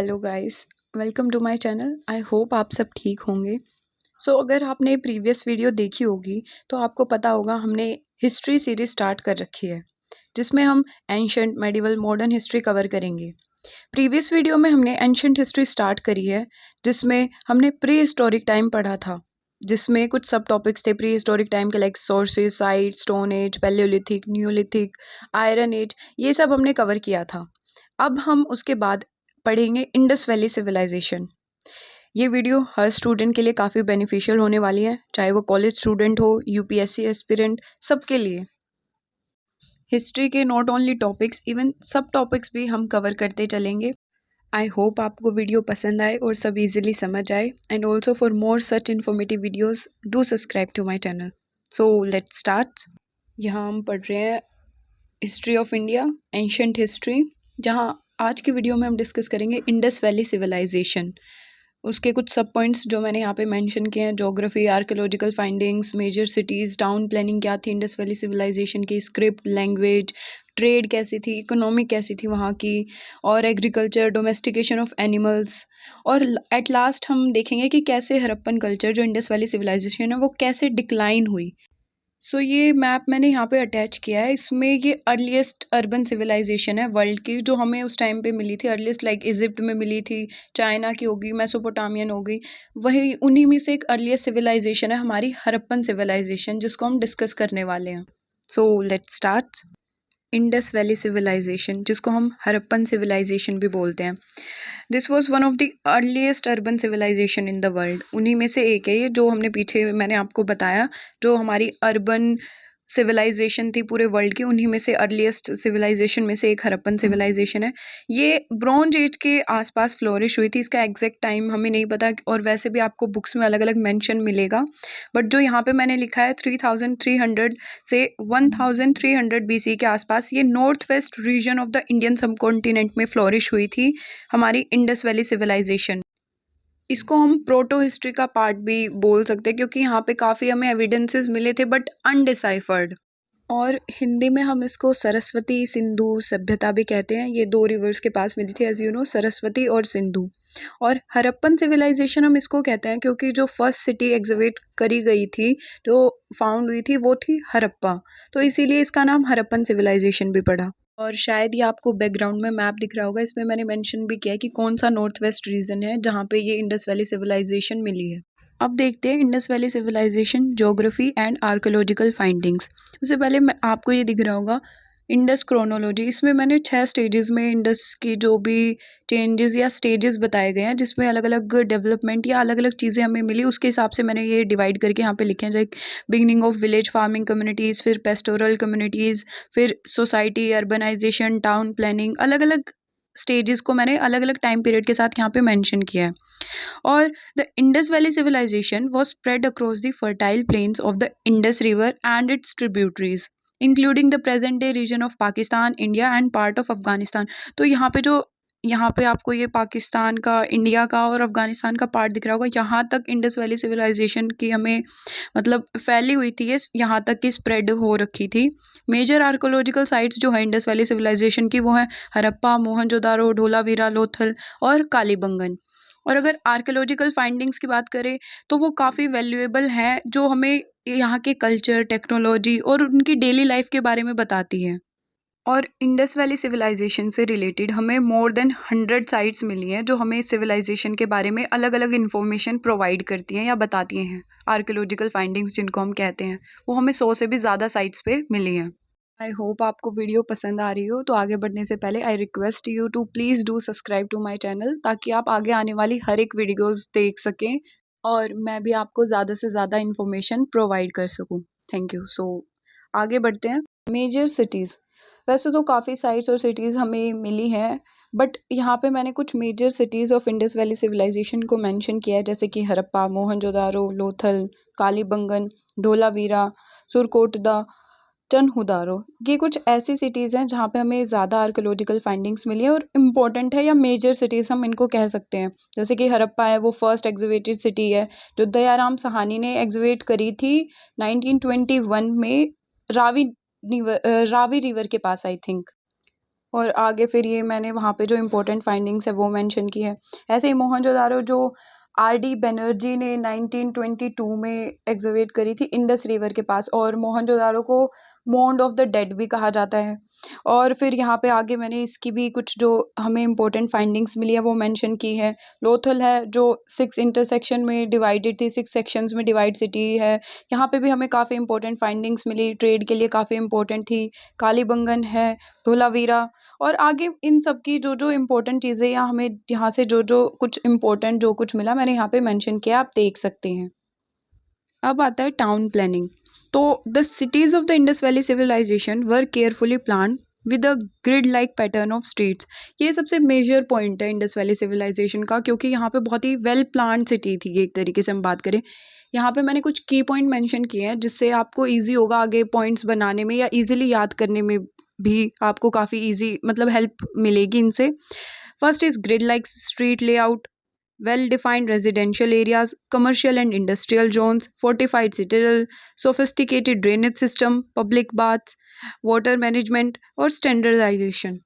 Hello guys, welcome to my channel. I hope आप सब ठीक होंगे। अगर आपने प्रीवियस वीडियो देखी होगी तो आपको पता होगा हमने हिस्ट्री सीरीज स्टार्ट कर रखी है जिसमें हम ancient, medieval, modern history cover करेंगे। प्रीवियस वीडियो में हमने एंशंट हिस्ट्री स्टार्ट करी है जिसमें हमने प्री हिस्टोरिक टाइम पढ़ा था, जिसमें कुछ सब टॉपिक्स थे प्री हिस्टोरिक टाइम के, like sources, site, stone age, palaeolithic, neolithic, iron age, ये सब हमने कवर किया था। अब हम उसके बाद पढ़ेंगे इंडस वैली सिविलाइजेशन। ये वीडियो हर स्टूडेंट के लिए काफ़ी बेनिफिशियल होने वाली है, चाहे वो कॉलेज स्टूडेंट हो, यूपीएससी एस्पिरेंट, सबके लिए। हिस्ट्री के नॉट ओनली टॉपिक्स, इवन सब टॉपिक्स भी हम कवर करते चलेंगे। आई होप आपको वीडियो पसंद आए और सब इजीली समझ आए। And also for more such informative videos do subscribe to my channel. So let's start. यहाँ हम पढ़ रहे हैं history of India, ancient history, जहाँ आज की वीडियो में हम डिस्कस करेंगे इंडस वैली सिविलाइजेशन। उसके कुछ सब पॉइंट्स जो मैंने यहाँ पे मेंशन किए हैं: geography, archaeological findings, major cities, town planning क्या थी इंडस वैली सिविलाइजेशन की, स्क्रिप्ट, लैंग्वेज, ट्रेड कैसी थी, इकोनॉमिक कैसी थी वहाँ की, और एग्रीकल्चर, डोमेस्टिकेशन ऑफ एनिमल्स, और एट लास्ट हम देखेंगे कि कैसे हड़प्पन कल्चर जो इंडस वैली सिविलाइजेशन है वो कैसे डिक्लाइन हुई। ये मैप मैंने यहाँ पे अटैच किया है। इसमें ये अर्लीस्ट अर्बन सिविलाइजेशन है वर्ल्ड की, जो हमें उस टाइम पे मिली थी। अर्लीस्ट लाइक इजिप्ट में मिली थी, चाइना की होगी, मेसोपोटामियन हो गई, वही उन्हीं में से एक अर्लीस्ट सिविलाइजेशन है हमारी हड़प्पन सिविलाइजेशन, जिसको हम डिस्कस करने वाले हैं। Let's start. Indus valley civilisation, जिसको हम हड़प्पन सिविलाइजेशन भी बोलते हैं, this was one of the earliest urban civilisation in the world. उन्हीं में से एक है ये, जो हमने पीछे मैंने आपको बताया, जो हमारी अर्बन सिविलाइजेशन थी पूरे वर्ल्ड की, उन्हीं में से अर्लीस्ट सिविलाइजेशन में से एक हड़प्पन सिविलाइजेशन है। ये ब्रॉन्ज एज के आसपास फ्लोरिश हुई थी। इसका एग्जैक्ट टाइम हमें नहीं पता, और वैसे भी आपको बुक्स में अलग अलग मेंशन मिलेगा, बट जो यहाँ पे मैंने लिखा है 3300 से 1300 बीसी के आसपास, ये north west region of the Indian subcontinent में फ्लोरिश हुई थी हमारी इंडस वैली सिविलाइजेशन। इसको हम प्रोटो हिस्ट्री का पार्ट भी बोल सकते हैं, क्योंकि यहाँ पे काफ़ी हमें एविडेंसेस मिले थे बट अनडिसाइफर्ड। और हिंदी में हम इसको सरस्वती सिंधु सभ्यता भी कहते हैं। ये दो रिवर्स के पास मिली थी, एज यू नो, सरस्वती और सिंधु। और हड़प्पन सिविलाइजेशन हम इसको कहते हैं क्योंकि जो फर्स्ट सिटी एग्जिबिट करी गई थी, जो फाउंड हुई थी, वो थी हड़प्पा, तो इसीलिए इसका नाम हड़प्पन सिविलाइजेशन भी पड़ा। और शायद ये आपको बैकग्राउंड में मैप दिख रहा होगा, इसमें मैंने मेंशन भी किया है कि कौन सा नॉर्थ वेस्ट रीजन है जहाँ पे ये इंडस वैली सिविलाइजेशन मिली है। अब देखते हैं Indus valley civilisation, geography and archaeological findings. उससे पहले मैं आपको ये दिख रहा होगा इंडस क्रोनोलॉजी। इसमें मैंने 6 स्टेजेस में इंडस की जो भी चेंजेस या स्टेजेस बताए गए हैं, जिसमें अलग अलग डेवलपमेंट या अलग अलग चीज़ें हमें मिली, उसके हिसाब से मैंने ये डिवाइड करके यहाँ पे लिखे हैं। Like beginning of village farming communities, फिर पेस्टोरल कम्युनिटीज़, फिर सोसाइटी, अर्बनाइजेशन, टाउन प्लानिंग, अलग अलग स्टेजेस को मैंने अलग अलग टाइम पीरियड के साथ यहाँ पे मेंशन किया है। और the Indus valley civilisation was spread across the fertile plains of the Indus River and its tributaries, including the present day region of Pakistan, India and part of Afghanistan। तो यहाँ पे आपको ये पाकिस्तान का, इंडिया का और अफगानिस्तान का पार्ट दिख रहा होगा। यहाँ तक इंडस वैली सिविलाइजेशन की हमें मतलब फैली हुई थी, ये यहाँ तक की स्प्रेड हो रखी थी। मेजर आर्कोलॉजिकल साइट्स जो है इंडस वैली सिविलाइजेशन की, वो है हड़प्पा, मोहनजोदारो, ढोलावीरा, लोथल और कालीबंगन। और अगर आर्कियोलॉजिकल फाइंडिंग्स की बात करें तो वो काफ़ी वैल्यूएबल है, जो हमें यहाँ के कल्चर, टेक्नोलॉजी और उनकी डेली लाइफ के बारे में बताती है। और इंडस वैली सिविलाइजेशन से रिलेटेड हमें मोर देन 100 साइट्स मिली हैं, जो हमें सिविलाइजेशन के बारे में अलग अलग इन्फॉर्मेशन प्रोवाइड करती हैं या बताती हैं। आर्कियोलॉजिकल फाइंडिंग्स जिनको हम कहते हैं, वो हमें 100 से भी ज़्यादा साइट्स पे मिली हैं। आई होप आपको वीडियो पसंद आ रही हो। तो आगे बढ़ने से पहले I request you to please do subscribe to my channel, ताकि आप आगे आने वाली हर एक वीडियोस देख सकें और मैं भी आपको ज़्यादा से ज़्यादा इन्फॉर्मेशन प्रोवाइड कर सकूं। Thank you. आगे बढ़ते हैं। मेजर सिटीज़, वैसे तो काफ़ी साइट्स और सिटीज़ हमें मिली हैं, बट यहाँ पे मैंने कुछ major cities of Indus valley civilisation को मेंशन किया है, जैसे कि हड़प्पा, मोहनजोदारो, लोथल, कालीबंगन, ढोलावीरा, सुरकोटदा, टनहुदारो। ये कुछ ऐसी सिटीज़ हैं जहाँ पे हमें ज़्यादा आर्कियोलॉजिकल फाइंडिंग्स मिली है और इम्पॉर्टेंट है, या मेजर सिटीज़ हम इनको कह सकते हैं। जैसे कि हड़प्पा है, वो फर्स्ट एग्जीवेटेड सिटी है, जो दयाराम साहनी ने एग्जीवेट करी थी 1921 में, रावी रिवर के पास, आई थिंक। और आगे फिर ये मैंने वहाँ पे जो इम्पोर्टेंट फाइंडिंग्स है वो मेंशन की है। ऐसे ही मोहनजोदारो जो आर.डी. बनर्जी ने 1922 में एक्सकवेट करी थी इंडस रिवर के पास, और मोहनजोदारो को मोंड ऑफ द डेड भी कहा जाता है। और फिर यहाँ पे आगे मैंने इसकी भी कुछ जो हमें इम्पोर्टेंट फाइंडिंग्स मिली है वो मेंशन की है। लोथल है जो 6 इंटरसेक्शन में डिवाइडेड थी, 6 सेक्शंस में डिवाइड सिटी है। यहाँ पे भी हमें काफ़ी इम्पोर्टेंट फाइंडिंग्स मिली, ट्रेड के लिए काफ़ी इम्पोर्टेंट थी। कालीबंगन है, धोलावीरा, और आगे इन सब की जो इम्पोर्टेंट चीज़ें या हमें यहाँ से जो कुछ इम्पोर्टेंट जो कुछ मिला मैंने यहाँ पे मेंशन किया, आप देख सकते हैं। अब आता है टाउन प्लानिंग। तो the cities of the Indus valley civilisation were carefully plan with a grid like pattern of streets. ये सबसे मेजर पॉइंट है इंडस वैली सिविलाइजेशन का, क्योंकि यहाँ पे बहुत ही वेल प्लान सिटी थी एक तरीके से हम बात करें। यहाँ पे मैंने कुछ की पॉइंट मेंशन किए हैं जिससे आपको ईजी होगा आगे पॉइंट्स बनाने में या ईजिली याद करने में भी आपको काफ़ी ईजी मतलब हेल्प मिलेगी इनसे। First is grid like street layout, well-defined residential areas, commercial and industrial zones, fortified citadel, sophisticated drainage system, public baths, water management और स्टैंडर्डाइजेशन।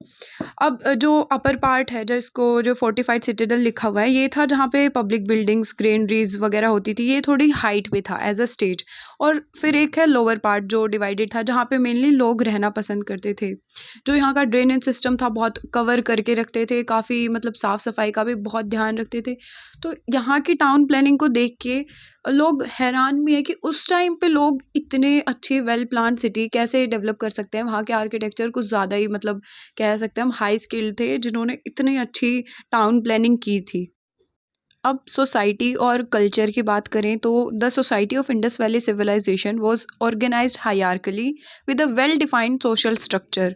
अब जो अपर पार्ट है जिसको जो फोर्टिफाइड सिटाडेल लिखा हुआ है, ये था जहाँ पे पब्लिक बिल्डिंग्स ग्रेनरीज वगैरह होती थी, ये थोड़ी हाइट पे था एज अ स्टेज। और फिर एक है लोअर पार्ट जो डिवाइडेड था जहाँ पे मेनली लोग रहना पसंद करते थे। जो यहाँ का ड्रेनेज सिस्टम था बहुत कवर करके रखते थे, काफ़ी मतलब साफ़ सफाई का भी बहुत ध्यान रखते थे। तो यहाँ की टाउन प्लानिंग को देख के लोग हैरान भी है कि उस टाइम पे लोग इतने अच्छी वेल प्लान सिटी कैसे डेवलप कर सकते हैं। वहाँ के आर्किटेक्चर कुछ ज़्यादा ही मतलब कह सकते हैं हम हाई स्किल्ड थे जिन्होंने इतनी अच्छी टाउन प्लानिंग की थी। अब सोसाइटी और कल्चर की बात करें तो the society of Indus valley civilisation was organised hierarchically with a well defined social structure.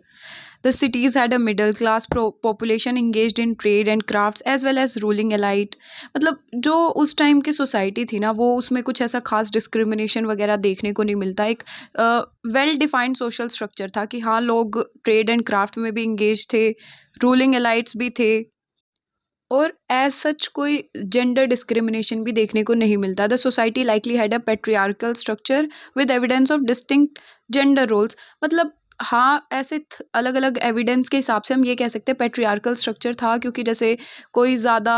The cities had a middle class population engaged in trade and crafts as well as ruling elite। मतलब जो उस time की society थी ना वो उसमें कुछ ऐसा खास डिस्क्रिमिनेशन वगैरह देखने को नहीं मिलता। एक वेल डिफाइंड सोशल स्ट्रक्चर था कि हाँ लोग ट्रेड एंड क्राफ्ट में भी इंगेज थे, रूलिंग एलाइट्स भी थे, और एज सच कोई जेंडर डिस्क्रिमिनेशन भी देखने को नहीं मिलता। The society likely had a patriarchal structure with evidence of distinct gender roles. मतलब हाँ ऐसे अलग अलग एविडेंस के हिसाब से हम ये कह सकते हैं पेट्रियार्कल स्ट्रक्चर था, क्योंकि जैसे कोई ज़्यादा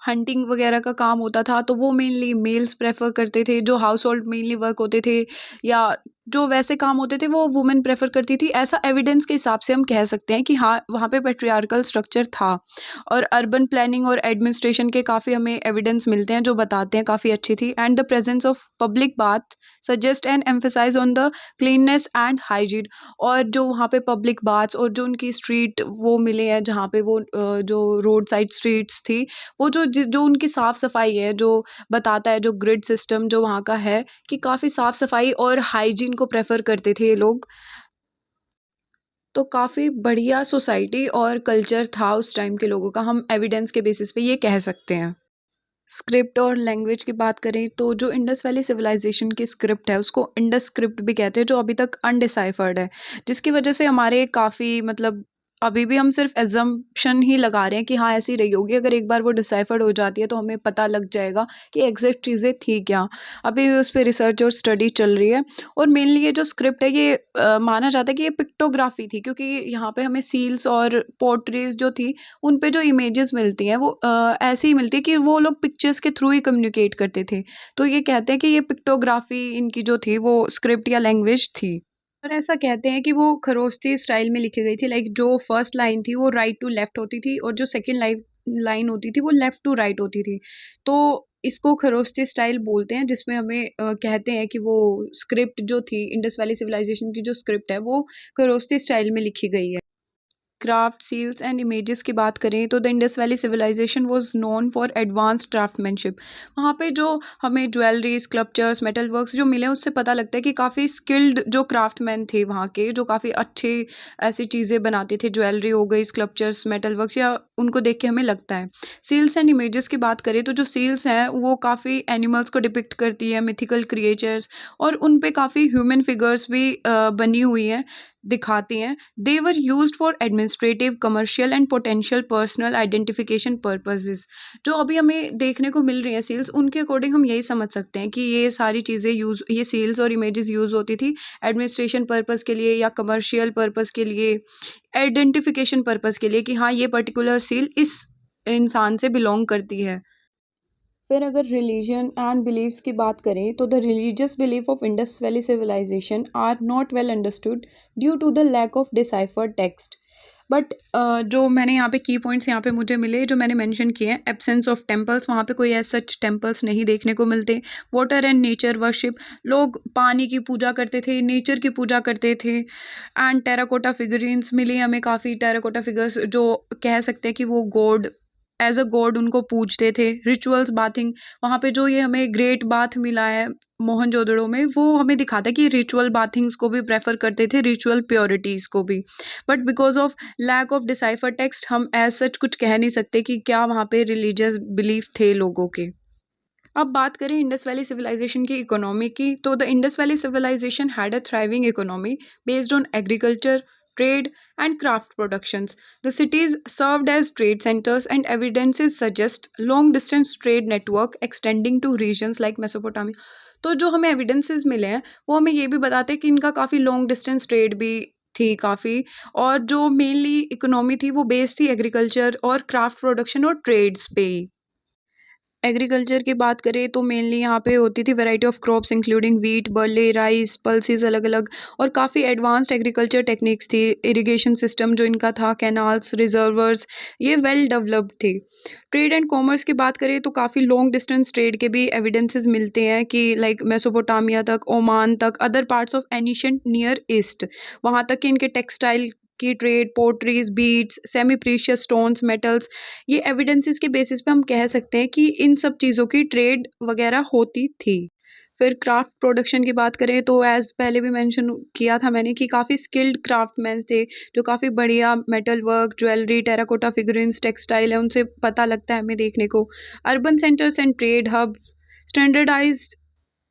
हंटिंग वगैरह का काम होता था तो वो मेनली मेल्स प्रेफर करते थे, जो हाउस होल्ड मेनली वर्क होते थे या जो वैसे काम होते थे वो वुमेन प्रेफर करती थी। ऐसा एविडेंस के हिसाब से हम कह सकते हैं कि हाँ वहाँ पे पेट्रियार्कल स्ट्रक्चर था। और अर्बन प्लानिंग और एडमिनिस्ट्रेशन के काफ़ी हमें एविडेंस मिलते हैं जो बताते हैं काफ़ी अच्छी थी। And the presence of public bath suggest and emphasise on the cleanness and hygiene. और जो वहाँ पे पब्लिक बाथ्स और जो उनकी स्ट्रीट वो मिले हैं जहाँ पे वो जो रोड साइड स्ट्रीट्स थी, वो जो उनकी साफ़ सफाई है जो बताता है, जो ग्रिड सिस्टम जो वहाँ का है कि काफ़ी साफ़ सफाई और हाइजीन को प्रेफर करते थे ये लोग। तो काफ़ी बढ़िया सोसाइटी और कल्चर था उस टाइम के लोगों का, हम एविडेंस के बेसिस पे ये कह सकते हैं। स्क्रिप्ट और लैंग्वेज की बात करें तो जो इंडस वैली सिविलाइजेशन की स्क्रिप्ट है उसको इंडस स्क्रिप्ट भी कहते हैं, जो अभी तक अनडिसाइफर्ड है, जिसकी वजह से हमारे काफ़ी मतलब अभी भी हम सिर्फ एजम्पशन ही लगा रहे हैं कि हाँ ऐसी रही होगी। अगर एक बार वो डिसाइफर्ड हो जाती है तो हमें पता लग जाएगा कि एग्जैक्ट चीज़ें थी क्या। अभी भी उस पर रिसर्च और स्टडी चल रही है। और मेनली ये जो स्क्रिप्ट है ये माना जाता है कि ये पिक्टोग्राफी थी, क्योंकि यहाँ पे हमें सील्स और पोर्ट्रेज जो थी उन पे जो इमेजेस मिलती हैं वो ऐसी ही मिलती है कि वो लोग पिक्चर्स के थ्रू ही कम्युनिकेट करते थे। तो ये कहते हैं कि ये पिक्टोग्राफी इनकी जो थी वो स्क्रिप्ट या लैंग्वेज थी। और ऐसा कहते हैं कि वो खरोस्ती स्टाइल में लिखी गई थी। लाइक जो फर्स्ट लाइन थी वो राइट टू लेफ्ट होती थी और जो सेकंड लाइन होती थी वो लेफ्ट टू राइट होती थी। तो इसको खरोस्ती स्टाइल बोलते हैं, जिसमें हमें कहते हैं कि वो स्क्रिप्ट जो थी इंडस वैली सिविलाइजेशन की जो स्क्रिप्ट है वो खरोस्ती स्टाइल में लिखी गई है। क्राफ्ट सील्स एंड इमेजेस की बात करें तो the Indus valley civilisation was known for advanced craftsmanship. वहाँ पे जो हमें ज्वेलरी स्कल्पचर्स मेटल वर्क्स जो मिले उससे पता लगता है कि काफ़ी स्किल्ड जो क्राफ्टमैन थे वहाँ के, जो काफ़ी अच्छे ऐसी चीज़ें बनाते थे, ज्वेलरी हो गई स्कल्पचर्स मेटल वर्क्स, या उनको देख के हमें लगता है। सील्स एंड इमेजेस की बात करें तो जो सील्स हैं वो काफ़ी एनिमल्स को डिपिक्ट करती है, मिथिकल क्रिएचर्स, और उन पे काफ़ी ह्यूमन फिगर्स भी बनी हुई हैं दिखाती हैं, they were used for administrative, commercial and potential personal identification purposes. जो अभी हमें देखने को मिल रही हैं सील्स, उनके अकॉर्डिंग हम यही समझ सकते हैं कि ये सारी चीज़ें ये सील्स और इमेजेस यूज़ होती थी एडमिनिस्ट्रेशन पर्पस के लिए या कमर्शियल पर्पस के लिए, आइडेंटिफिकेशन पर्पस के लिए कि हाँ ये पर्टिकुलर सील इस इंसान से बिलोंग करती है। फिर अगर रिलीजन एंड बिलीव्स की बात करें तो the religious belief of Indus valley civilisation are not well understood due to the lack of deciphered text. But जो मैंने यहाँ पे की पॉइंट्स यहाँ पे मुझे मिले, जो मैंने मेंशन किए हैं, एब्सेंस ऑफ टेम्पल्स, वहाँ पे कोई ऐसा सच टेम्पल्स नहीं देखने को मिलते। वाटर एंड नेचर वर्शिप, लोग पानी की पूजा करते थे, नेचर की पूजा करते थे। एंड टेराकोटा फिगरीन्स मिली हमें काफ़ी, टेराकोटा फिगर्स जो कह सकते हैं कि वो गॉड, एज अ गॉड उनको पूजते थे। रिचुअल्स, बाथिंग, वहाँ पे जो ये हमें ग्रेट बाथ मिला है मोहनजोदड़ो में, वो हमें दिखाता है कि रिचुअल बाथिंग्स को भी प्रेफर करते थे, रिचुअल प्योरिटीज़ को भी। But because of lack of decipher text हम एज सच कुछ कह नहीं सकते कि क्या वहाँ पे रिलीजियस बिलीफ थे लोगों के। अब बात करें इंडस वैली सिविलाइजेशन की इकोनॉमी की, तो the Indus valley civilisation had a thriving economy based on agriculture, trade, and craft productions. The cities served as trade centers, and evidences suggest long distance trade network extending to regions like Mesopotamia. तो जो हमें evidences मिले हैं वो हमें ये भी बताते हैं कि इनका काफ़ी लॉन्ग डिस्टेंस ट्रेड भी थी काफ़ी, और जो मेनली इकोनॉमी थी वो बेस्ड थी एग्रीकल्चर और क्राफ्ट प्रोडक्शन और ट्रेड्स पे ही। एग्रीकल्चर की बात करें तो मेनली यहाँ पे होती थी variety of crops including wheat, barley, rice, pulses अलग अलग, और काफ़ी एडवांस्ड एग्रीकल्चर टेक्निक्स थी। इरिगेशन सिस्टम जो इनका था, कैनाल्स, रिजर्वर्स, ये वेल डेवलप्ड थे। ट्रेड एंड कॉमर्स की बात करें तो काफ़ी लॉन्ग डिस्टेंस ट्रेड के भी एविडेंसेस मिलते हैं कि लाइक मेसोपोटामिया तक, ओमान तक, other parts of ancient near east, वहाँ तक कि इनके टेक्सटाइल की trade, potteries, beads, semi precious stones, metals, ये एविडेंसेस के बेसिस पे हम कह सकते हैं कि इन सब चीज़ों की ट्रेड वगैरह होती थी। फिर क्राफ्ट प्रोडक्शन की बात करें तो एज़ पहले भी मेंशन किया था मैंने कि काफ़ी स्किल्ड क्राफ्टमैन थे, जो काफ़ी बढ़िया metal work, jewellery, terracotta figurines, textile है, उनसे पता लगता है हमें देखने को। Urban centres and trade hub, standardised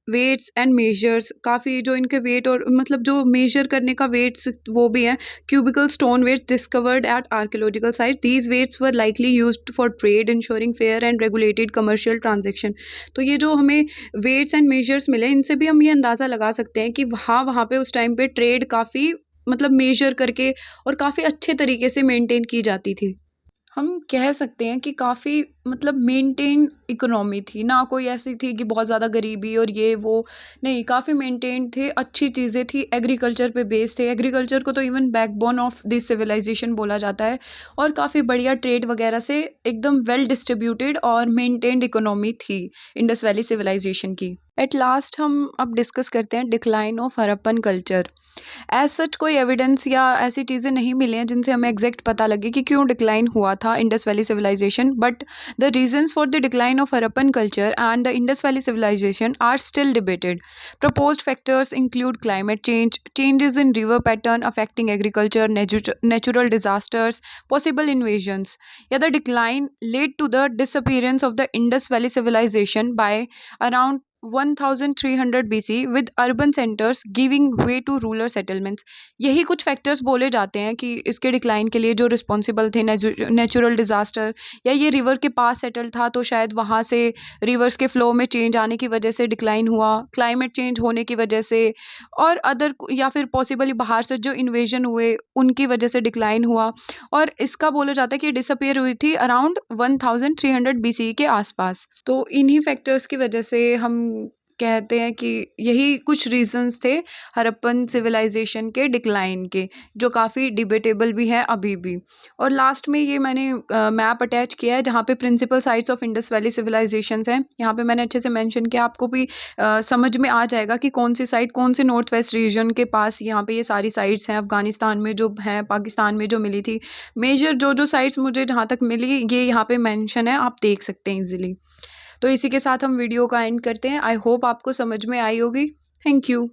weights and measures, काफ़ी जो इनके वेट और मतलब जो मेजर करने का वेट्स वो भी हैं। Cubical stone weights discovered at archaeological site, these weights were likely used for trade, ensuring fair and regulated commercial transaction. तो ये जो हमें वेट्स एंड मेजर्स मिले, इनसे भी हम ये अंदाज़ा लगा सकते हैं कि वहाँ पे उस टाइम पे ट्रेड काफ़ी मतलब मेजर करके और काफ़ी अच्छे तरीके से मेंटेन की जाती थी। हम कह सकते हैं कि काफ़ी मतलब मेंटेन इकोनॉमी थी, ना कोई ऐसी थी कि बहुत ज़्यादा गरीबी और ये वो, नहीं, काफ़ी मेंटेन थे, अच्छी चीज़ें थी, एग्रीकल्चर पे बेस्ड थे। एग्रीकल्चर को तो even backbone of this civilisation बोला जाता है, और काफ़ी बढ़िया ट्रेड वगैरह से एकदम वेल डिस्ट्रीब्यूटेड और मेंटेन्ड इकोनॉमी थी इंडस वैली सिविलाइजेशन की। एट लास्ट हम अब डिस्कस करते हैं decline of Harappan culture. As such कोई एविडेंस या ऐसी चीज़ें नहीं मिली हैं जिनसे हमें एग्जैक्ट पता लगे कि क्यों डिक्लाइन हुआ था Indus valley civilisation, but the reasons for the decline of Harappan culture and the Indus valley civilisation are still debated. Proposed factors include climate change, changes in river pattern affecting agriculture, natural disasters, possible invasions, या the decline led to the disappearance of the Indus valley civilisation by around 1300 BC with urban centers giving way to rural settlements। यही कुछ factors बोले जाते हैं कि इसके decline के लिए जो रिस्पॉन्सिबल थे, नेचुरल डिज़ास्टर, या ये रिवर के पास सेटल था तो शायद वहाँ से रिवर्स के फ्लो में चेंज आने की वजह से डिक्लाइन हुआ, क्लाइमेट चेंज होने की वजह से, और अदर, या फिर पॉसिबली बाहर से जो इन्वेजन हुए उनकी वजह से डिक्लाइन हुआ। और इसका बोला जाता है कि डिसअपियर हुई थी अराउंड 1300 BC के आसपास। तो इन्हीं फैक्टर्स की वजह से हम कहते हैं कि यही कुछ रीजंस थे हड़प्पन सिविलाइजेशन के डिक्लाइन के, जो काफ़ी डिबेटेबल भी है अभी भी। और लास्ट में ये मैंने मैप अटैच किया है जहाँ पे principal sites of Indus valley civilisations हैं। यहाँ पे मैंने अच्छे से मेंशन किया, आपको भी समझ में आ जाएगा कि कौन सी साइट कौन से नॉर्थ वेस्ट रीजन के पास यहाँ पे ये सारी साइट्स हैं। अफगानिस्तान में जो हैं, पाकिस्तान में जो मिली थी, मेजर जो साइट्स मुझे जहाँ तक मिली ये यहाँ पे मेंशन है, आप देख सकते हैं ईजिली। तो इसी के साथ हम वीडियो का एंड करते हैं। आई होप आपको समझ में आई होगी। Thank you.